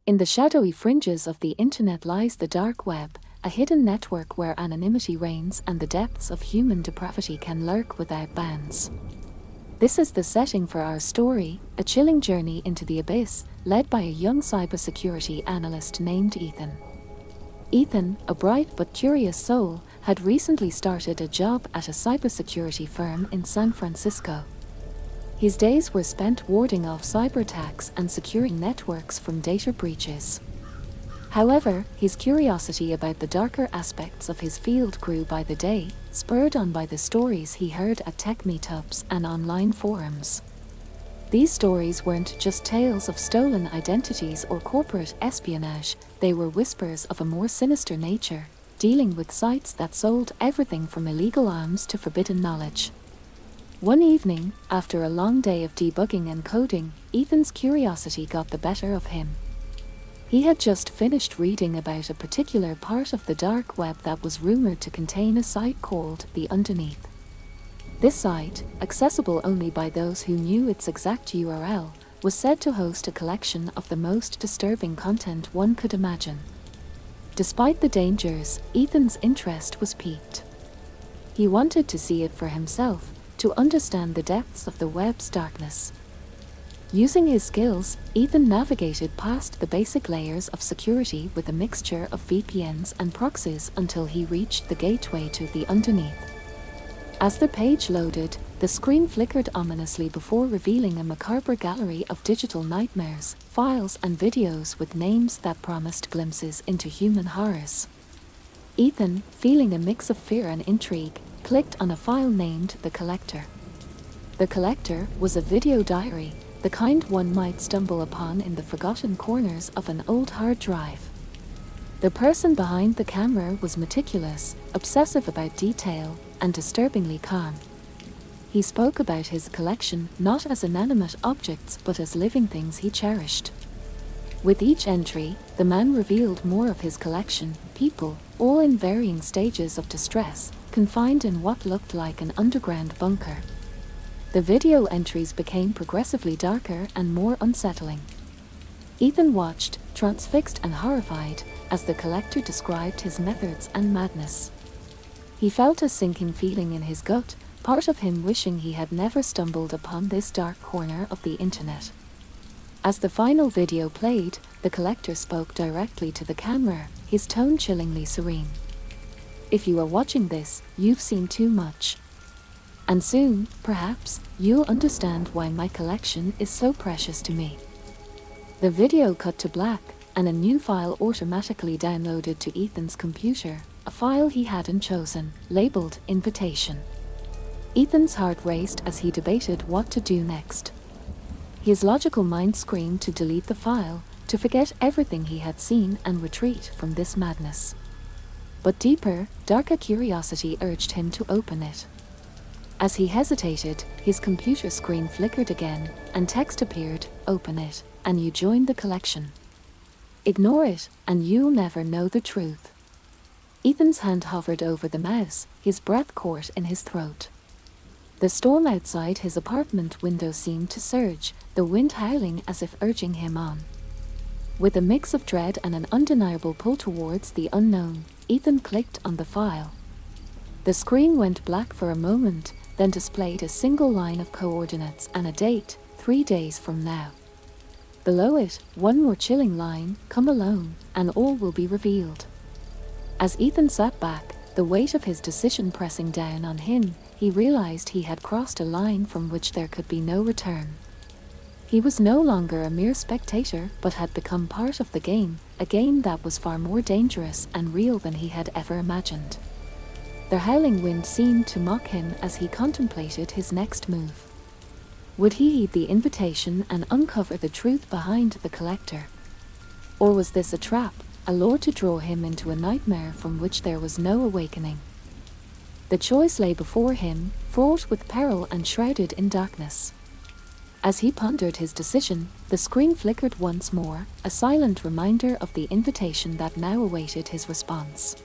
In the shadowy fringes of the internet lies the dark web, a hidden network where anonymity reigns and the depths of human depravity can lurk without bounds. This is the setting for our story, a chilling journey into the abyss, led by a young cybersecurity analyst named Ethan. Ethan, a bright but curious soul, had recently started a job at a cybersecurity firm in San Francisco. His days were spent warding off cyber attacks and securing networks from data breaches. However, his curiosity about the darker aspects of his field grew by the day, spurred on by the stories he heard at tech meetups and online forums. These stories weren't just tales of stolen identities or corporate espionage, they were whispers of a more sinister nature, dealing with sites that sold everything from illegal arms to forbidden knowledge. One evening, after a long day of debugging and coding, Ethan's curiosity got the better of him. He had just finished reading about a particular part of the dark web that was rumored to contain a site called The Underneath. This site, accessible only by those who knew its exact URL, was said to host a collection of the most disturbing content one could imagine. Despite the dangers, Ethan's interest was piqued. He wanted to see it for himself, to understand the depths of the web's darkness. Using his skills, Ethan navigated past the basic layers of security with a mixture of VPNs and proxies until he reached the gateway to The Underneath. As the page loaded, the screen flickered ominously before revealing a macabre gallery of digital nightmares, files and videos with names that promised glimpses into human horrors. Ethan, feeling a mix of fear and intrigue, clicked on a file named The Collector. The Collector was a video diary, the kind one might stumble upon in the forgotten corners of an old hard drive. The person behind the camera was meticulous, obsessive about detail, and disturbingly calm. He spoke about his collection not as inanimate objects but as living things he cherished. With each entry, the man revealed more of his collection, people, all in varying stages of distress, confined in what looked like an underground bunker. The video entries became progressively darker and more unsettling. Ethan watched, transfixed and horrified, as the collector described his methods and madness. He felt a sinking feeling in his gut, part of him wishing he had never stumbled upon this dark corner of the internet. As the final video played, the collector spoke directly to the camera, his tone chillingly serene. "If you are watching this, you've seen too much. And soon, perhaps, you'll understand why my collection is so precious to me." The video cut to black, and a new file automatically downloaded to Ethan's computer, a file he hadn't chosen, labeled Invitation. Ethan's heart raced as he debated what to do next. His logical mind screamed to delete the file, to forget everything he had seen and retreat from this madness. But deeper, darker curiosity urged him to open it. As he hesitated, his computer screen flickered again, and text appeared, "Open it, and you join the collection. Ignore it, and you'll never know the truth." Ethan's hand hovered over the mouse, his breath caught in his throat. The storm outside his apartment window seemed to surge, the wind howling as if urging him on. With a mix of dread and an undeniable pull towards the unknown, Ethan clicked on the file. The screen went black for a moment, then displayed a single line of coordinates and a date, 3 days from now. Below it, one more chilling line, "Come alone, and all will be revealed." As Ethan sat back, the weight of his decision pressing down on him, he realized he had crossed a line from which there could be no return. He was no longer a mere spectator, but had become part of the game, a game that was far more dangerous and real than he had ever imagined. The howling wind seemed to mock him as he contemplated his next move. Would he heed the invitation and uncover the truth behind the collector? Or was this a trap, a lure to draw him into a nightmare from which there was no awakening? The choice lay before him, fraught with peril and shrouded in darkness. As he pondered his decision, the screen flickered once more, a silent reminder of the invitation that now awaited his response.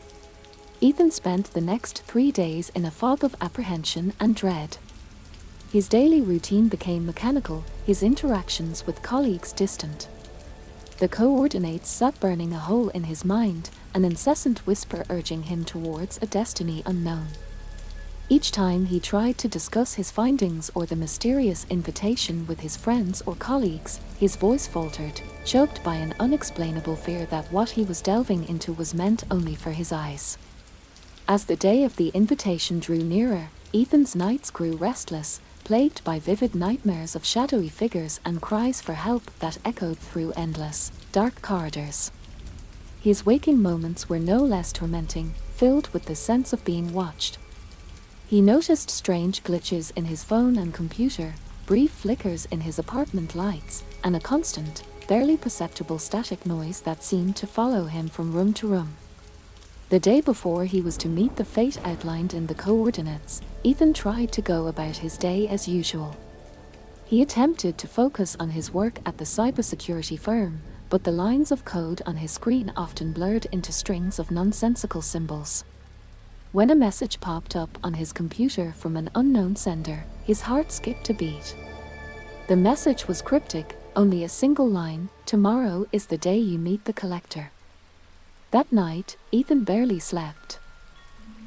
Ethan spent the next 3 days in a fog of apprehension and dread. His daily routine became mechanical, his interactions with colleagues distant. The coordinates sat burning a hole in his mind, an incessant whisper urging him towards a destiny unknown. Each time he tried to discuss his findings or the mysterious invitation with his friends or colleagues, his voice faltered, choked by an unexplainable fear that what he was delving into was meant only for his eyes. As the day of the invitation drew nearer, Ethan's nights grew restless, plagued by vivid nightmares of shadowy figures and cries for help that echoed through endless, dark corridors. His waking moments were no less tormenting, filled with the sense of being watched. He noticed strange glitches in his phone and computer, brief flickers in his apartment lights, and a constant, barely perceptible static noise that seemed to follow him from room to room. The day before he was to meet the fate outlined in the coordinates, Ethan tried to go about his day as usual. He attempted to focus on his work at the cybersecurity firm, but the lines of code on his screen often blurred into strings of nonsensical symbols. When a message popped up on his computer from an unknown sender, his heart skipped a beat. The message was cryptic, only a single line: "Tomorrow is the day you meet the collector." That night, Ethan barely slept.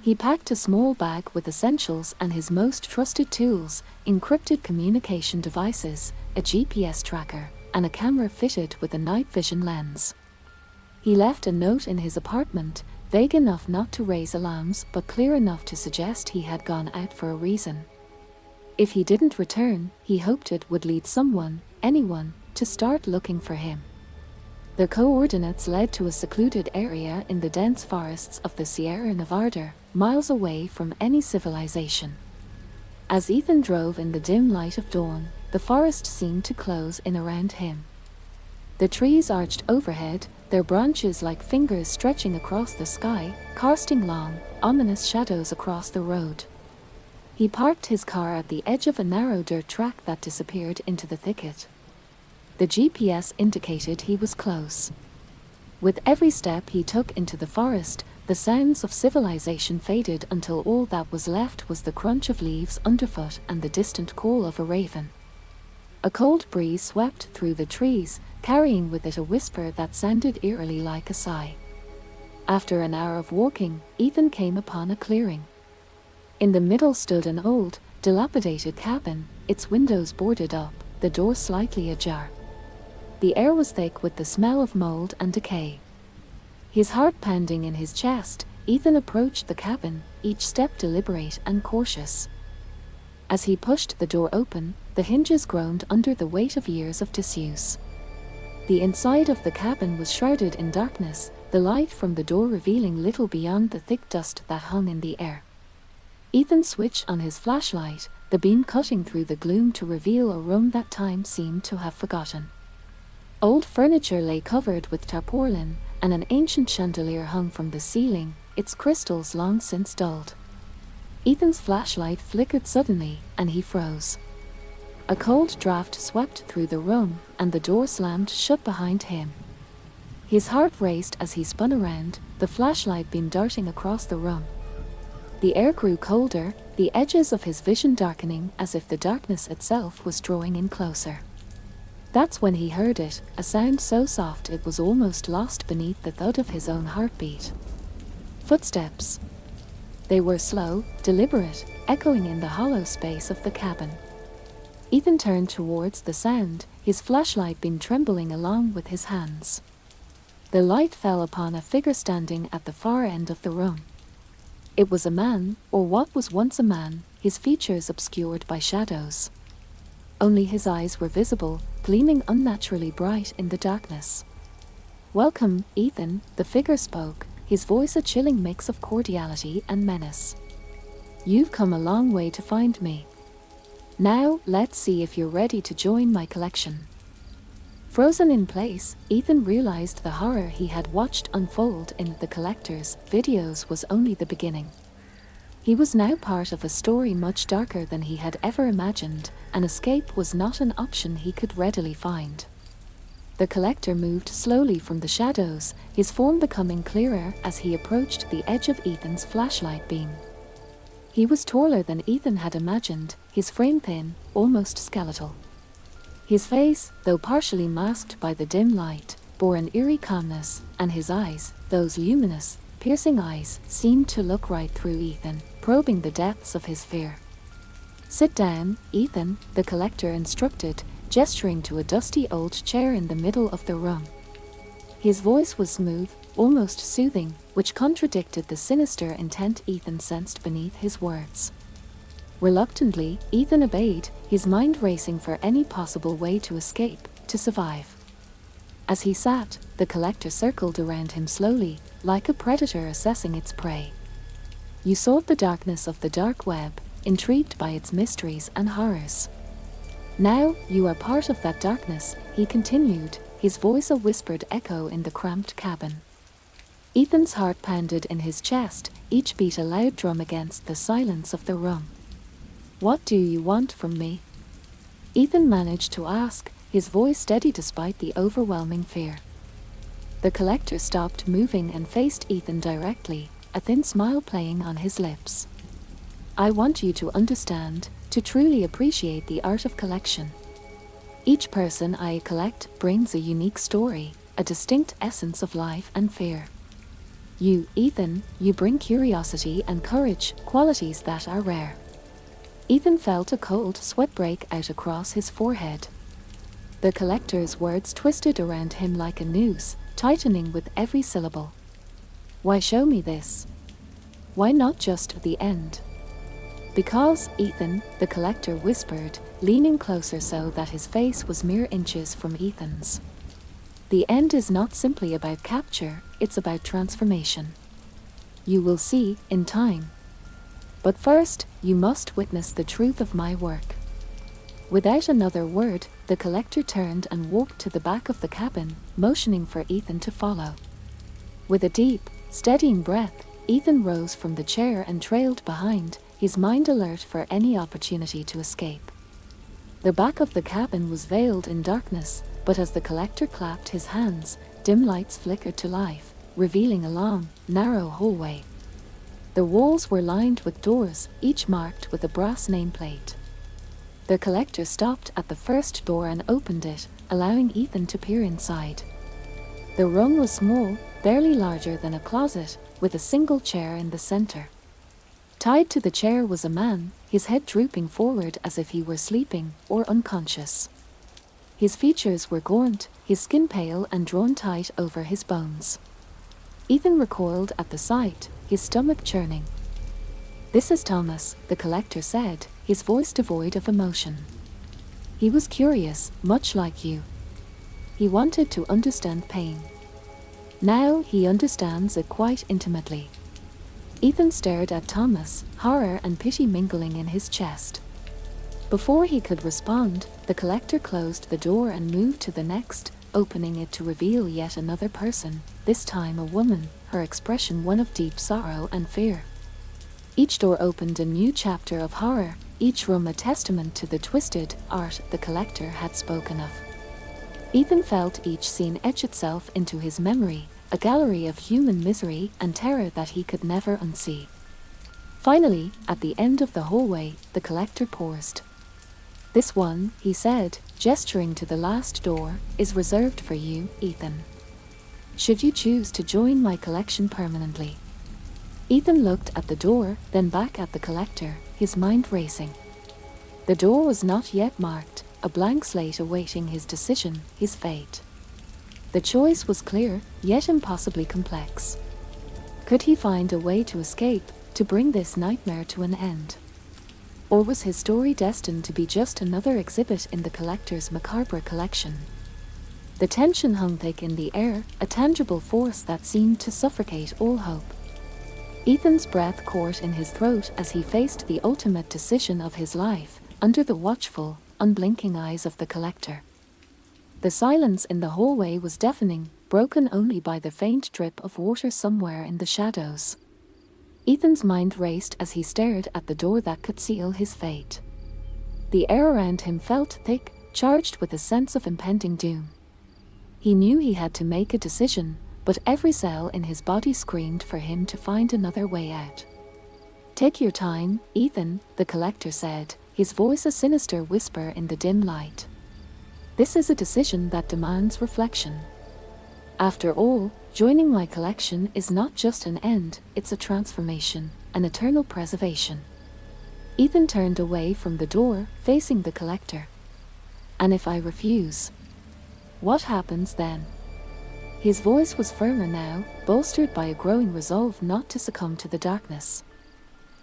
He packed a small bag with essentials and his most trusted tools, encrypted communication devices, a GPS tracker, and a camera fitted with a night vision lens. He left a note in his apartment, vague enough not to raise alarms but clear enough to suggest he had gone out for a reason. If he didn't return, he hoped it would lead someone, anyone, to start looking for him. The coordinates led to a secluded area in the dense forests of the Sierra Nevada, miles away from any civilization. As Ethan drove in the dim light of dawn, the forest seemed to close in around him. The trees arched overhead, their branches like fingers stretching across the sky, casting long, ominous shadows across the road. He parked his car at the edge of a narrow dirt track that disappeared into the thicket. The GPS indicated he was close. With every step he took into the forest, the sounds of civilization faded until all that was left was the crunch of leaves underfoot and the distant call of a raven. A cold breeze swept through the trees, carrying with it a whisper that sounded eerily like a sigh. After an hour of walking, Ethan came upon a clearing. In the middle stood an old, dilapidated cabin, its windows boarded up, the door slightly ajar. The air was thick with the smell of mold and decay. His heart pounding in his chest, Ethan approached the cabin, each step deliberate and cautious. As he pushed the door open, the hinges groaned under the weight of years of disuse. The inside of the cabin was shrouded in darkness, the light from the door revealing little beyond the thick dust that hung in the air. Ethan switched on his flashlight, the beam cutting through the gloom to reveal a room that time seemed to have forgotten. Old furniture lay covered with tarpaulin, and an ancient chandelier hung from the ceiling, its crystals long since dulled. Ethan's flashlight flickered suddenly, and he froze. A cold draft swept through the room, and the door slammed shut behind him. His heart raced as he spun around, the flashlight beam darting across the room. The air grew colder, the edges of his vision darkening as if the darkness itself was drawing in closer. That's when he heard it, a sound so soft it was almost lost beneath the thud of his own heartbeat. Footsteps. They were slow, deliberate, echoing in the hollow space of the cabin. Ethan turned towards the sound, his flashlight beam trembling along with his hands. The light fell upon a figure standing at the far end of the room. It was a man, or what was once a man, his features obscured by shadows. Only his eyes were visible, gleaming unnaturally bright in the darkness. "Welcome, Ethan," the figure spoke, his voice a chilling mix of cordiality and menace. "You've come a long way to find me. Now, let's see if you're ready to join my collection." Frozen in place, Ethan realized the horror he had watched unfold in the collector's videos was only the beginning. He was now part of a story much darker than he had ever imagined, and escape was not an option he could readily find. The collector moved slowly from the shadows, his form becoming clearer as he approached the edge of Ethan's flashlight beam. He was taller than Ethan had imagined, his frame thin, almost skeletal. His face, though partially masked by the dim light, bore an eerie calmness, and his eyes, those luminous, piercing eyes, seemed to look right through Ethan, probing the depths of his fear. "Sit down, Ethan," the collector instructed, gesturing to a dusty old chair in the middle of the room. His voice was smooth, almost soothing, which contradicted the sinister intent Ethan sensed beneath his words. Reluctantly, Ethan obeyed, his mind racing for any possible way to escape, to survive. As he sat, the collector circled around him slowly, like a predator assessing its prey. "You sought the darkness of the dark web, intrigued by its mysteries and horrors. Now, you are part of that darkness," he continued, his voice a whispered echo in the cramped cabin. Ethan's heart pounded in his chest, each beat a loud drum against the silence of the room. "What do you want from me?" Ethan managed to ask, his voice steady despite the overwhelming fear. The collector stopped moving and faced Ethan directly, a thin smile playing on his lips. "I want you to understand, to truly appreciate the art of collection. Each person I collect brings a unique story, a distinct essence of life and fear. You, Ethan, you bring curiosity and courage, qualities that are rare." Ethan felt a cold sweat break out across his forehead. The collector's words twisted around him like a noose, tightening with every syllable. "Why show me this? Why not just the end?" "Because, Ethan," the collector whispered, leaning closer so that his face was mere inches from Ethan's. "The end is not simply about capture, it's about transformation. You will see, in time. But first, you must witness the truth of my work." Without another word, the collector turned and walked to the back of the cabin, motioning for Ethan to follow. With a deep, steadying breath, Ethan rose from the chair and trailed behind, his mind alert for any opportunity to escape. The back of the cabin was veiled in darkness, but as the collector clapped his hands, dim lights flickered to life, revealing a long, narrow hallway. The walls were lined with doors, each marked with a brass nameplate. The collector stopped at the first door and opened it, allowing Ethan to peer inside. The room was small, barely larger than a closet, with a single chair in the center. Tied to the chair was a man, his head drooping forward as if he were sleeping or unconscious. His features were gaunt, his skin pale and drawn tight over his bones. Ethan recoiled at the sight, his stomach churning. "This is Thomas," the collector said, his voice devoid of emotion. "He was curious, much like you. He wanted to understand pain. Now he understands it quite intimately." Ethan stared at Thomas, horror and pity mingling in his chest. Before he could respond, the collector closed the door and moved to the next, opening it to reveal yet another person, this time a woman, her expression one of deep sorrow and fear. Each door opened a new chapter of horror, each room a testament to the twisted art the collector had spoken of. Ethan felt each scene etch itself into his memory, a gallery of human misery and terror that he could never unsee. Finally, at the end of the hallway, the collector paused. "This one," he said, gesturing to the last door, "is reserved for you, Ethan. Should you choose to join my collection permanently." Ethan looked at the door, then back at the collector, his mind racing. The door was not yet marked, a blank slate awaiting his decision, his fate. The choice was clear, yet impossibly complex. Could he find a way to escape, to bring this nightmare to an end? Or was his story destined to be just another exhibit in the collector's macabre collection? The tension hung thick in the air, a tangible force that seemed to suffocate all hope. Ethan's breath caught in his throat as he faced the ultimate decision of his life, under the watchful, unblinking eyes of the collector. The silence in the hallway was deafening, broken only by the faint drip of water somewhere in the shadows. Ethan's mind raced as he stared at the door that could seal his fate. The air around him felt thick, charged with a sense of impending doom. He knew he had to make a decision, but every cell in his body screamed for him to find another way out. "Take your time, Ethan," the collector said, his voice a sinister whisper in the dim light. "This is a decision that demands reflection. After all, joining my collection is not just an end, it's a transformation, an eternal preservation. Ethan turned away from the door, facing the collector. And if I refuse? What happens then? His voice was firmer now, bolstered by a growing resolve not to succumb to the darkness.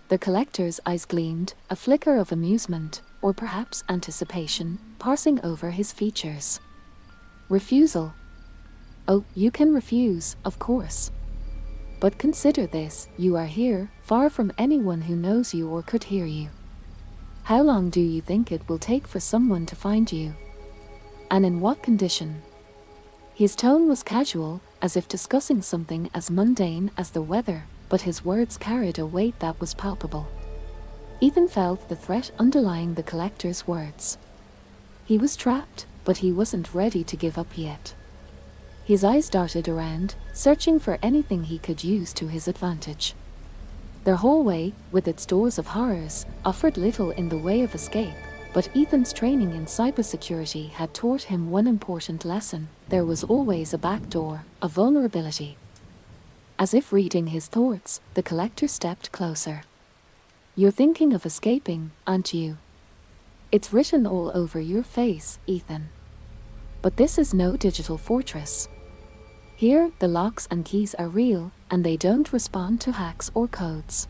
The collector's eyes gleamed, a flicker of amusement, or perhaps anticipation, passing over his features. Refusal. Oh, you can refuse, of course. But consider this, you are here, far from anyone who knows you or could hear you. How long do you think it will take for someone to find you? And in what condition? His tone was casual, as if discussing something as mundane as the weather, but his words carried a weight that was palpable. Ethan felt the threat underlying the collector's words. He was trapped, but he wasn't ready to give up yet. His eyes darted around, searching for anything he could use to his advantage. The hallway, with its doors of horrors, offered little in the way of escape, but Ethan's training in cybersecurity had taught him one important lesson: there was always a back door, a vulnerability. As if reading his thoughts, the collector stepped closer. You're thinking of escaping, aren't you? It's written all over your face, Ethan. But this is no digital fortress. Here, the locks and keys are real, and they don't respond to hacks or codes.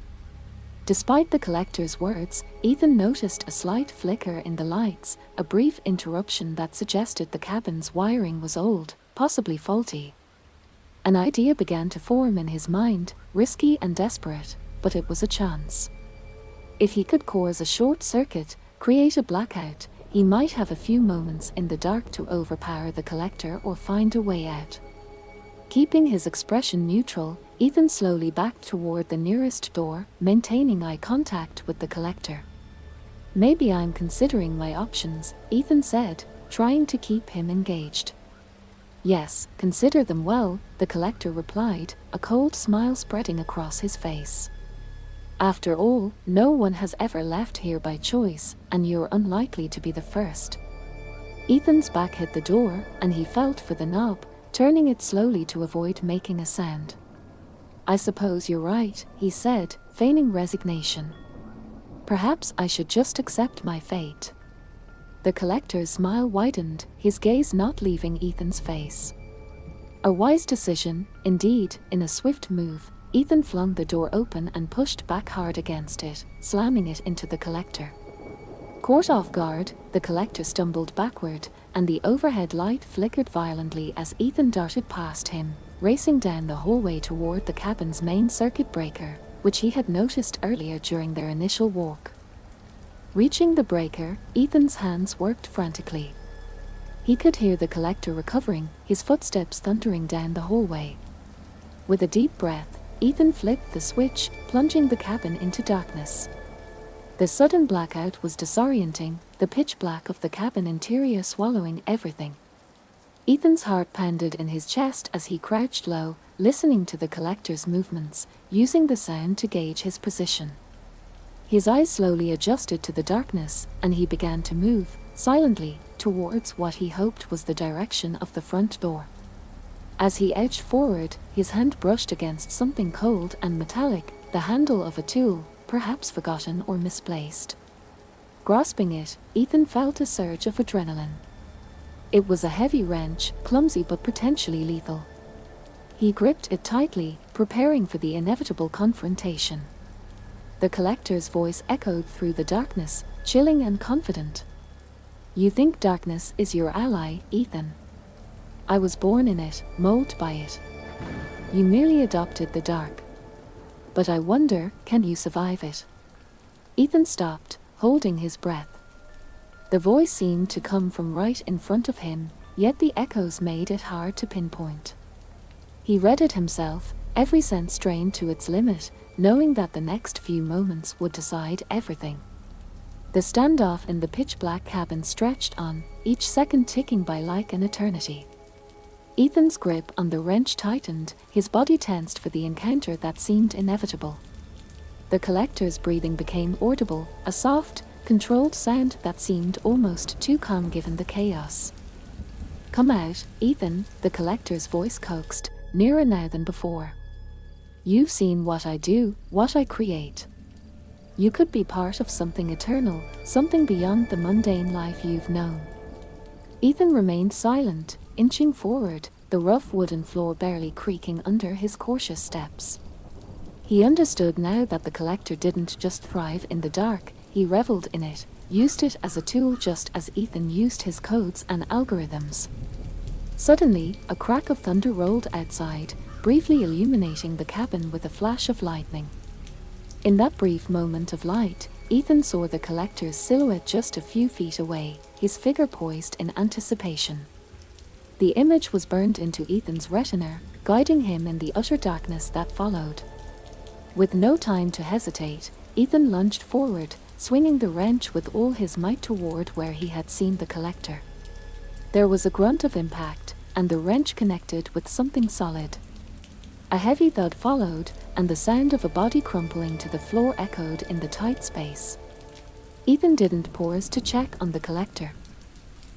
Despite the collector's words, Ethan noticed a slight flicker in the lights, a brief interruption that suggested the cabin's wiring was old, possibly faulty. An idea began to form in his mind, risky and desperate, but it was a chance. If he could cause a short circuit, create a blackout, he might have a few moments in the dark to overpower the collector or find a way out. Keeping his expression neutral, Ethan slowly backed toward the nearest door, maintaining eye contact with the collector. Maybe I'm considering my options, Ethan said, trying to keep him engaged. Yes, consider them well, the collector replied, a cold smile spreading across his face. After all, no one has ever left here by choice, and you're unlikely to be the first. Ethan's back hit the door, and he felt for the knob, turning it slowly to avoid making a sound. I suppose you're right, he said, feigning resignation. Perhaps I should just accept my fate. The collector's smile widened, his gaze not leaving Ethan's face. A wise decision, indeed. In a swift move, Ethan flung the door open and pushed back hard against it, slamming it into the collector. Caught off guard, the collector stumbled backward, and the overhead light flickered violently as Ethan darted past him, racing down the hallway toward the cabin's main circuit breaker, which he had noticed earlier during their initial walk. Reaching the breaker, Ethan's hands worked frantically. He could hear the collector recovering, his footsteps thundering down the hallway. With a deep breath, Ethan flipped the switch, plunging the cabin into darkness. The sudden blackout was disorienting, the pitch black of the cabin interior swallowing everything. Ethan's heart pounded in his chest as he crouched low, listening to the collector's movements, using the sound to gauge his position. His eyes slowly adjusted to the darkness, and he began to move, silently, towards what he hoped was the direction of the front door. As he edged forward, his hand brushed against something cold and metallic, the handle of a tool, perhaps forgotten or misplaced. Grasping it, Ethan felt a surge of adrenaline. It was a heavy wrench, clumsy but potentially lethal. He gripped it tightly, preparing for the inevitable confrontation. The collector's voice echoed through the darkness, chilling and confident. You think darkness is your ally, Ethan? I was born in it, molded by it. You merely adopted the dark. But I wonder, can you survive it? Ethan stopped, holding his breath. The voice seemed to come from right in front of him, yet the echoes made it hard to pinpoint. He read it himself, every sense strained to its limit, knowing that the next few moments would decide everything. The standoff in the pitch-black cabin stretched on, each second ticking by like an eternity. Ethan's grip on the wrench tightened, his body tensed for the encounter that seemed inevitable. The collector's breathing became audible, a soft, controlled sound that seemed almost too calm given the chaos. "Come out, Ethan," the collector's voice coaxed, nearer now than before. "You've seen what I do, what I create. You could be part of something eternal, something beyond the mundane life you've known." Ethan remained silent, inching forward, the rough wooden floor barely creaking under his cautious steps. He understood now that the collector didn't just thrive in the dark, he reveled in it, used it as a tool just as Ethan used his codes and algorithms. Suddenly, a crack of thunder rolled outside, briefly illuminating the cabin with a flash of lightning. In that brief moment of light, Ethan saw the collector's silhouette just a few feet away, his figure poised in anticipation. The image was burned into Ethan's retina, guiding him in the utter darkness that followed. With no time to hesitate, Ethan lunged forward, swinging the wrench with all his might toward where he had seen the collector. There was a grunt of impact, and the wrench connected with something solid. A heavy thud followed, and the sound of a body crumpling to the floor echoed in the tight space. Ethan didn't pause to check on the collector.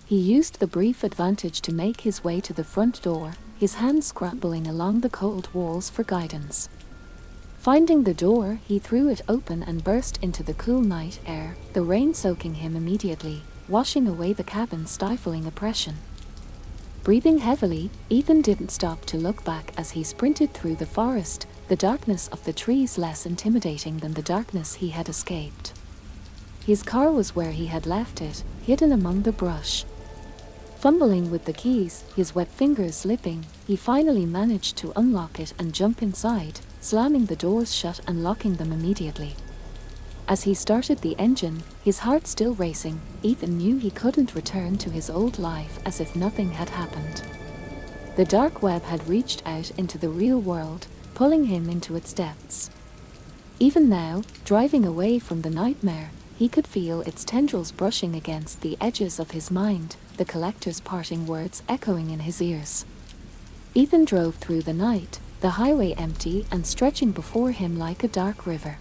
He used the brief advantage to make his way to the front door, his hands scrambling along the cold walls for guidance. Finding the door, he threw it open and burst into the cool night air, the rain soaking him immediately, washing away the cabin's stifling oppression. Breathing heavily, Ethan didn't stop to look back as he sprinted through the forest, the darkness of the trees less intimidating than the darkness he had escaped. His car was where he had left it, hidden among the brush. Fumbling with the keys, his wet fingers slipping, he finally managed to unlock it and jump inside, slamming the doors shut and locking them immediately. As he started the engine, his heart still racing, Ethan knew he couldn't return to his old life as if nothing had happened. The dark web had reached out into the real world, pulling him into its depths. Even now, driving away from the nightmare, he could feel its tendrils brushing against the edges of his mind, the collector's parting words echoing in his ears. Ethan drove through the night, the highway empty and stretching before him like a dark river.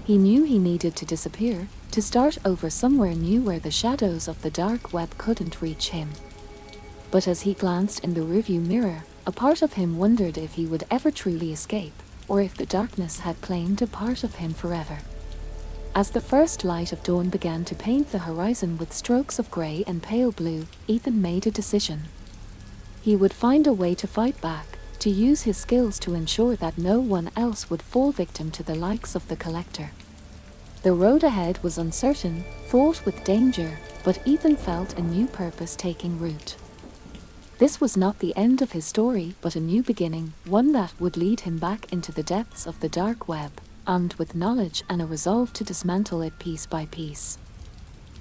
He knew he needed to disappear, to start over somewhere new where the shadows of the dark web couldn't reach him. But as he glanced in the rearview mirror, a part of him wondered if he would ever truly escape, or if the darkness had claimed a part of him forever. As the first light of dawn began to paint the horizon with strokes of grey and pale blue, Ethan made a decision. He would find a way to fight back, to use his skills to ensure that no one else would fall victim to the likes of the collector. The road ahead was uncertain, fraught with danger, but Ethan felt a new purpose taking root. This was not the end of his story, but a new beginning, one that would lead him back into the depths of the dark web, armed with knowledge and a resolve to dismantle it piece by piece.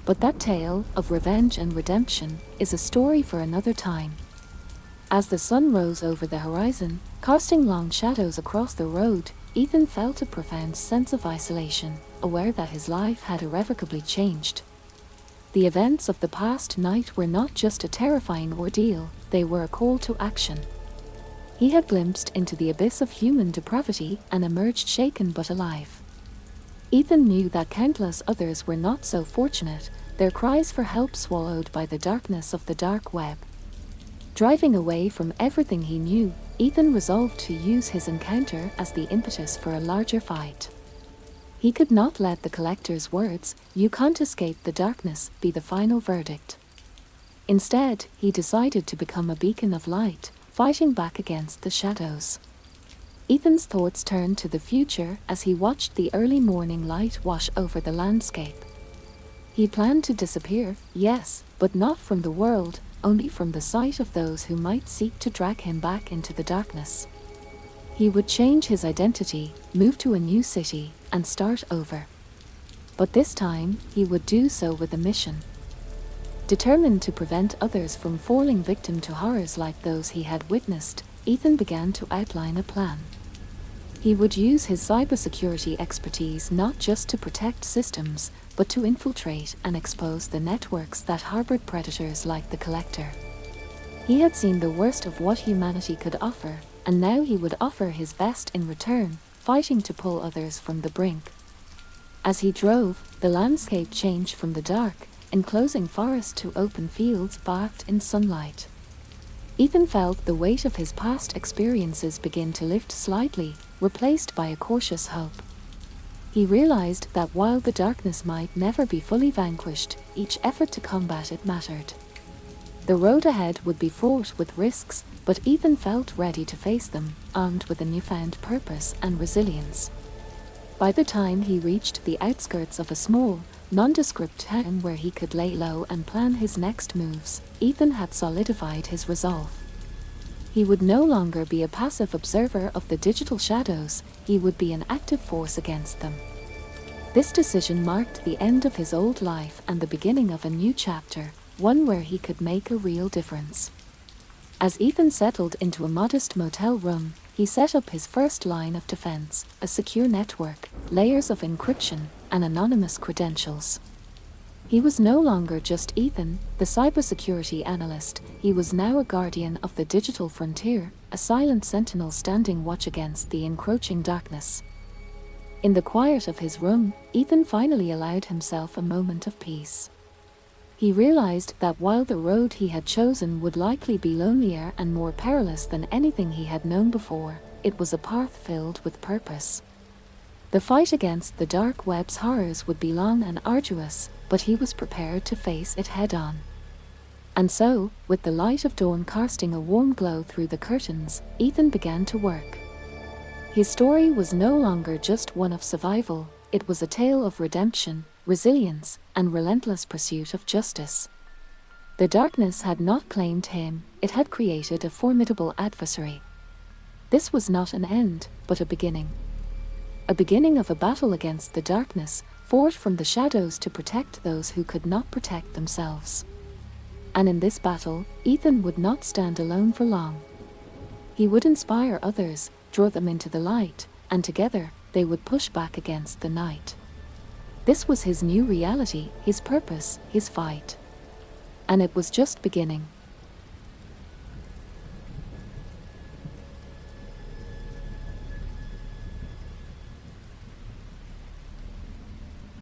But that tale of revenge and redemption is a story for another time. As the sun rose over the horizon, casting long shadows across the road, Ethan felt a profound sense of isolation, aware that his life had irrevocably changed. The events of the past night were not just a terrifying ordeal, they were a call to action. He had glimpsed into the abyss of human depravity and emerged shaken but alive. Ethan knew that countless others were not so fortunate, their cries for help swallowed by the darkness of the dark web. Driving away from everything he knew, Ethan resolved to use his encounter as the impetus for a larger fight. He could not let the collector's words, "You can't escape the darkness," be the final verdict. Instead, he decided to become a beacon of light, fighting back against the shadows. Ethan's thoughts turned to the future as he watched the early morning light wash over the landscape. He planned to disappear, yes, but not from the world, only from the sight of those who might seek to drag him back into the darkness. He would change his identity, move to a new city, and start over. But this time, he would do so with a mission. Determined to prevent others from falling victim to horrors like those he had witnessed, Ethan began to outline a plan. He would use his cybersecurity expertise not just to protect systems, but to infiltrate and expose the networks that harbored predators like the collector. He had seen the worst of what humanity could offer, and now he would offer his best in return, fighting to pull others from the brink. As he drove, the landscape changed from the dark, enclosing forest to open fields bathed in sunlight. Ethan felt the weight of his past experiences begin to lift slightly, replaced by a cautious hope. He realized that while the darkness might never be fully vanquished, each effort to combat it mattered. The road ahead would be fraught with risks, but Ethan felt ready to face them, armed with a newfound purpose and resilience. By the time he reached the outskirts of a small, nondescript town where he could lay low and plan his next moves, Ethan had solidified his resolve. He would no longer be a passive observer of the digital shadows, he would be an active force against them. This decision marked the end of his old life and the beginning of a new chapter, one where he could make a real difference. As Ethan settled into a modest motel room, he set up his first line of defense, a secure network, layers of encryption, and anonymous credentials. He was no longer just Ethan, the cybersecurity analyst, he was now a guardian of the digital frontier, a silent sentinel standing watch against the encroaching darkness. In the quiet of his room, Ethan finally allowed himself a moment of peace. He realized that while the road he had chosen would likely be lonelier and more perilous than anything he had known before, it was a path filled with purpose. The fight against the dark web's horrors would be long and arduous, but he was prepared to face it head-on. And so, with the light of dawn casting a warm glow through the curtains, Ethan began to work. His story was no longer just one of survival, it was a tale of redemption, resilience, and relentless pursuit of justice. The darkness had not claimed him, it had created a formidable adversary. This was not an end, but a beginning. A beginning of a battle against the darkness, fought from the shadows to protect those who could not protect themselves. And in this battle, Ethan would not stand alone for long. He would inspire others, draw them into the light, and together, they would push back against the night. This was his new reality, his purpose, his fight. And it was just beginning.